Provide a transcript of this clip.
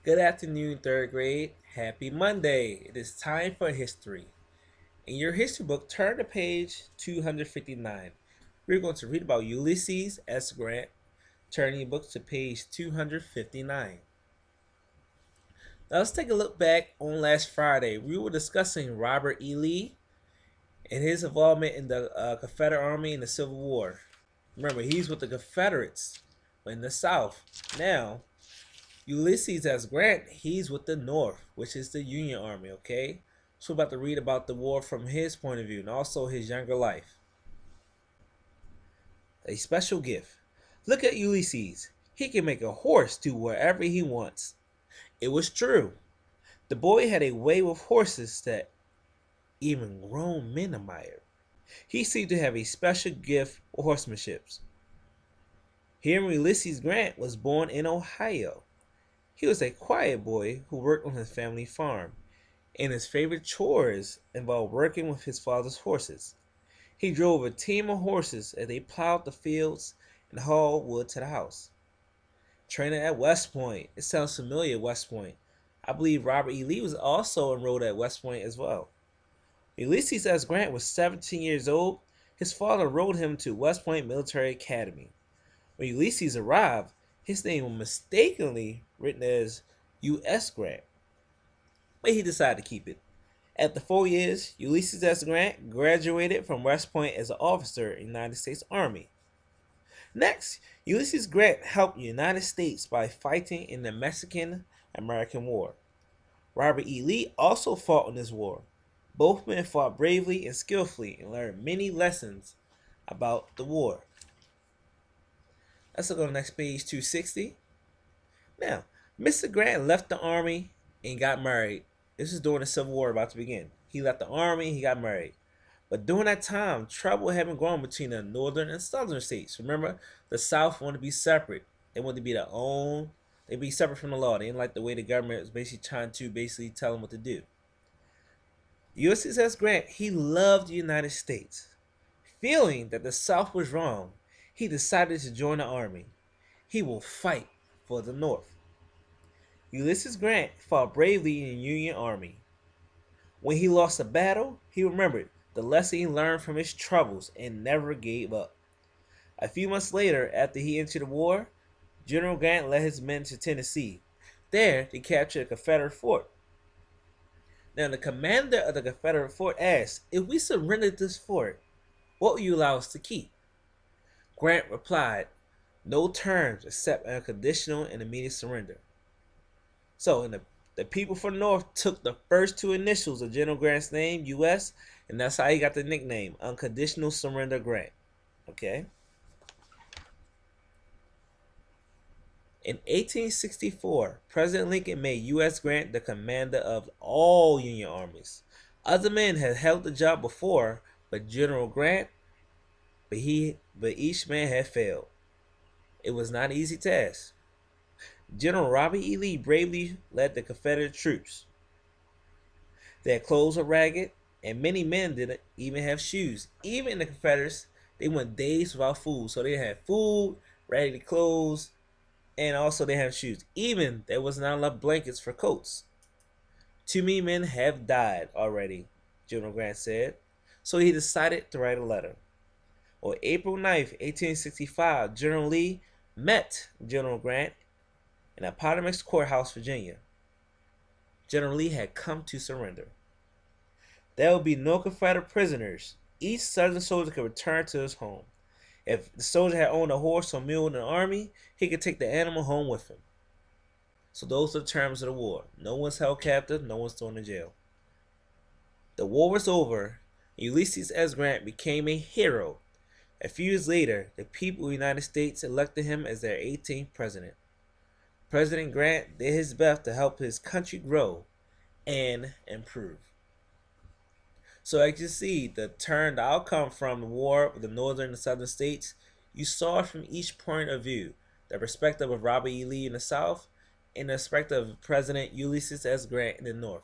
Good afternoon, third grade. Happy Monday. It is time for history. In your history book, turn to page 259. We're going to read about Ulysses S. Grant. Turn your book to page 259. Now let's take a look back on last Friday. We were discussing Robert E. Lee and his involvement in the Confederate Army in the Civil War. Remember, he's with the Confederates in the South. Now, Ulysses S. Grant, he's with the North, which is the Union Army, okay? So we're about to read about the war from his point of view and also his younger life. A special gift. Look at Ulysses. He can make a horse do wherever he wants. It was true. The boy had a way with horses that even grown men admired. He seemed to have a special gift for horsemanship. Henry Ulysses Grant was born in Ohio. He was a quiet boy who worked on his family farm, and his favorite chores involved working with his father's horses. He drove a team of horses as they plowed the fields and hauled wood to the house. Training at West Point. It sounds familiar, West Point. I believe Robert E. Lee was also enrolled at West Point as well. Ulysses S. Grant was 17 years old. His father enrolled him to West Point Military Academy. When Ulysses arrived, his name was mistakenly written as U.S. Grant, but he decided to keep it. After 4 years, Ulysses S. Grant graduated from West Point as an officer in the United States Army. Next, Ulysses Grant helped the United States by fighting in the Mexican-American War. Robert E. Lee also fought in this war. Both men fought bravely and skillfully and learned many lessons about the war. Let's look on the next page, 260. Now, Mr. Grant left the Army and got married. This is during the Civil War about to begin. He left the Army, he got married. But during that time, trouble had been growing between the northern and southern states. Remember, the South wanted to be separate. They wanted to be their own. They'd be separate from the law. They didn't like the way the government was basically trying to tell them what to do. Ulysses S. Grant, he loved the United States. Feeling that the South was wrong, he decided to join the Army. He will fight for the North. Ulysses Grant fought bravely in the Union Army. When he lost a battle, he remembered the lesson he learned from his troubles and never gave up. A few months later, after he entered the war, General Grant led his men to Tennessee. There, they captured a Confederate fort. Now, the commander of the Confederate fort asked, "If we surrender this fort, what will you allow us to keep?" Grant replied, "No terms except unconditional and immediate surrender." So, the people from the North took the first two initials of General Grant's name, U.S., and that's how he got the nickname, Unconditional Surrender Grant. Okay? In 1864, President Lincoln made U.S. Grant the commander of all Union armies. Other men had held the job before, but General Grant, but each man had failed. It was not an easy task. General Robert E. Lee bravely led the Confederate troops. Their clothes were ragged, and many men didn't even have shoes. Even the Confederates, they went days without food. So they had food, raggedy clothes, and also they had shoes. Even there was not enough blankets for coats. Too many men have died already, General Grant said. So he decided to write a letter. On April 9th, 1865, General Lee met General Grant in Appomattox Courthouse, Virginia. General Lee had come to surrender. There would be no Confederate prisoners. Each Southern soldier could return to his home. If the soldier had owned a horse or mule in the army, he could take the animal home with him. So those are the terms of the war. No one's held captive, no one's thrown in jail. The war was over. Ulysses S. Grant became a hero. A few years later, the people of the United States elected him as their 18th president. President Grant did his best to help his country grow and improve. So as you see, the outcome from the war with the northern and southern states, you saw it from each point of view. The perspective of Robert E. Lee in the South and the perspective of President Ulysses S. Grant in the North.